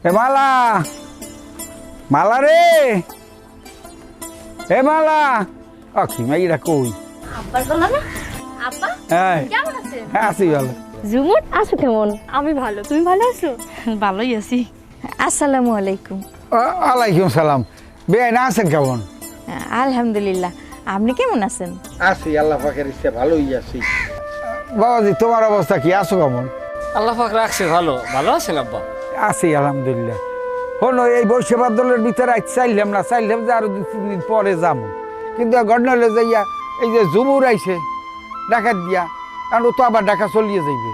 এ মালা মালা রে এ মালা কি মাইরা কই আব্বার বলা না আব্বা হ্যাঁ কেমন আছেন? হ্যাঁ আছি ভালো। ঝুমুর আছো কেমন? আমি ভালো, তুমি ভালো আছো? ভালোই আছি। আসসালামু আলাইকুম। ওয়ালাইকুম সালাম। বেআইন আছেন কেমন? আলহামদুলিল্লাহ, আপনি কেমন আছেন? আছি আল্লাহ পাকের ইচ্ছে ভালোই আছি। বাবাজি তোমার অবস্থা কি, আছো কেমন? আল্লাহ পাক রাখছে ভালো। ভালো আছেন আব্বা? আছি আলহামদুলিল্লাহ। হলো এই বৈশাখ দলের ভিতরে আজ চাইলাম না, চাইলাম যে আরো 2-3 দিন পরে যাবো, কিন্তু ঘটনা হলে যাইয়া এই যে ঝুমুর আইছে ডাকাত দিয়া, কারণ ও তো আবার ঢাকা চলিয়ে যাইবে।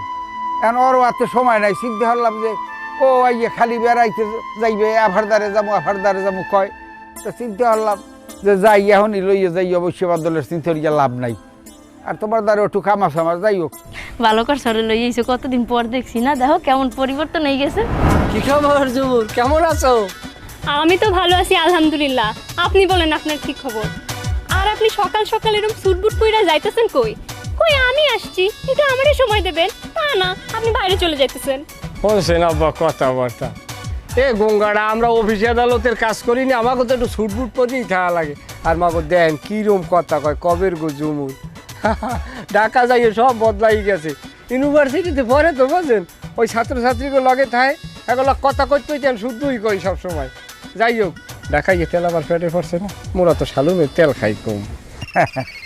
এখন ওরও হাতে সময় নাই, চিন্তা করলাম যে ও আইয়া খালি বেড়াইতে যাইবে, আফারদারে যাবো কয়, তো চিন্তা করলাম যে যাই এখনই লইয়ে যাই, অবশ্যই দলের চিন্তা করিয়া লাভ নাই। আর তোমার দ্বারা একটু কামাস আমার যাই হোক। ভালো করে সরে লই আইছো, কতদিন পর দেখছি না, দেখো কেমন পরিবর্তন হয়ে গেছে। কি খবর জুমুর, কেমন আছো? আমি তো ভালো আছি আলহামদুলিল্লাহ। আপনি বলেন আপনার কি খবর? আর আপনি সকাল সকাল এরকম সুটবুট পইরা যাইতেছেন কই? কই আমি আসছি, একটু আমারই সময় দেবেন। তা না, আপনি বাইরে চলে যাইতেছেন। বলছেন আব্বা কথাবার্তা। এ গঙ্গাড়া, আমরা অফিসে আদালতের কাজ করি না, আমাকে তো একটু সুটবুট পরেই থাকা লাগে। আর মাকে দেন কিরম কথা কয়, কবের গো জুমুর। ঢাকা যাইয়ে সব বদলাই গেছে। ইউনিভার্সিটিতে পড়ে তো বোঝেন, ওই ছাত্রছাত্রীগুলো লগে থাকে, এগুলো কথা কইতে দেন শুদ্ধই কই সব সময়। যাই হোক, ঢাকা গিয়ে তেল আবার পেটে পড়ছে না, মোরা তো শালুমের তেল খাই কম।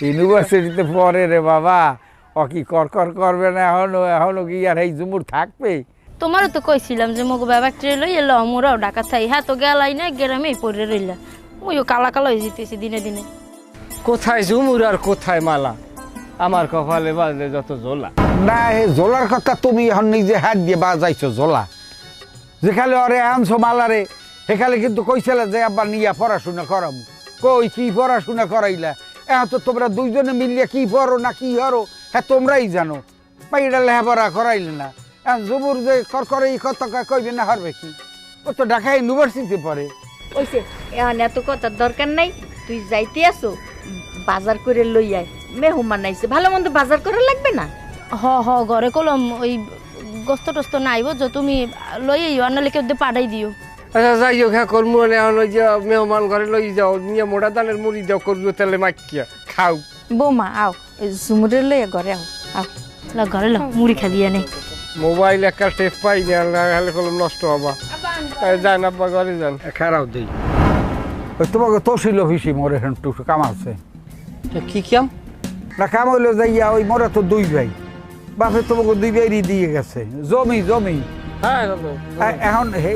ইউনিভার্সিটিতে পড়ে রে বাবা, ও কি করবে না, এখনো কি আর এই ঝুমুর থাকবে? তোমারও তো কইছিলাম যে মগো বাবা ট্রেন লই এলো, আমরাও ঢাকা থাই। হ্যাঁ তো গেলাই না, গ্রামেই পড়ে রইলা। ওইও কালা কালা হয়ে যেতেছি দিনে দিনে। কোথায় ঝুমুর আর কোথায় মালা, আমার কপালে বাজলে যত জোলা। না, এই জোলার কথা তুমি এখন নিজে হাত দিয়ে বাজাইছো। জোলা যেখানে ওরে আনছো মালারে, সেখানে কিন্তু কইছিল যে আব্বা নিয়া পড়াশোনা করাবো। কই কি পড়াশোনা করাইলা? এখন তো তোমরা দুইজনে মিলিয়ে কি পড়ো না কি হরো হ্যাঁ তোমরাই জানো। পাইটা লেখাপড়া করাইলে না, এখন জুমুর যে করে এই কথা কইবে না হারবে কি? ও তো ঢাকা ইউনিভার্সিটি পড়ে। ওইসে এখন এত কথার দরকার নাই, তুই যাইতে আসো, বাজার করে লই আয়। মেহমান আইছে, ভালো মন্দ বাজার করা লাগবে না? হ ঘরে কলম ওই গোস্ত টোস্ত নাই বুঝছো, তুমি লই আইও, আর নাহলে কেউ দিয়ে পাঠাই দিও। আচ্ছা যাই হোক, হ্যাঁ করবো। এখন ওই যে মেহমান ঘরে লই যাও, নিয়ে মোটা দানের মুড়ি দাও, করবো তেলে মাখিয়া খাও। বৌমা আও, ঝুমুরের লইয়া ঘরে আও ঘরে লো, মুড়ি খাবি আনে। মোবাইল একটা টেপ পাই না, হলে কলম নষ্ট হবা। যান আব্বা ঘরে যান। খারাপ দিই ওই তোমাকে তহসিল অফিসে মোরে এখন একটু কাম আছে। কি কাম? না কাম হইলো যাইয়া, ওই মোরা তো 2 ভাই, বাপে তোমাকে 2 ভাইরই দিয়ে গেছে জমি। হ্যাঁ এখন হে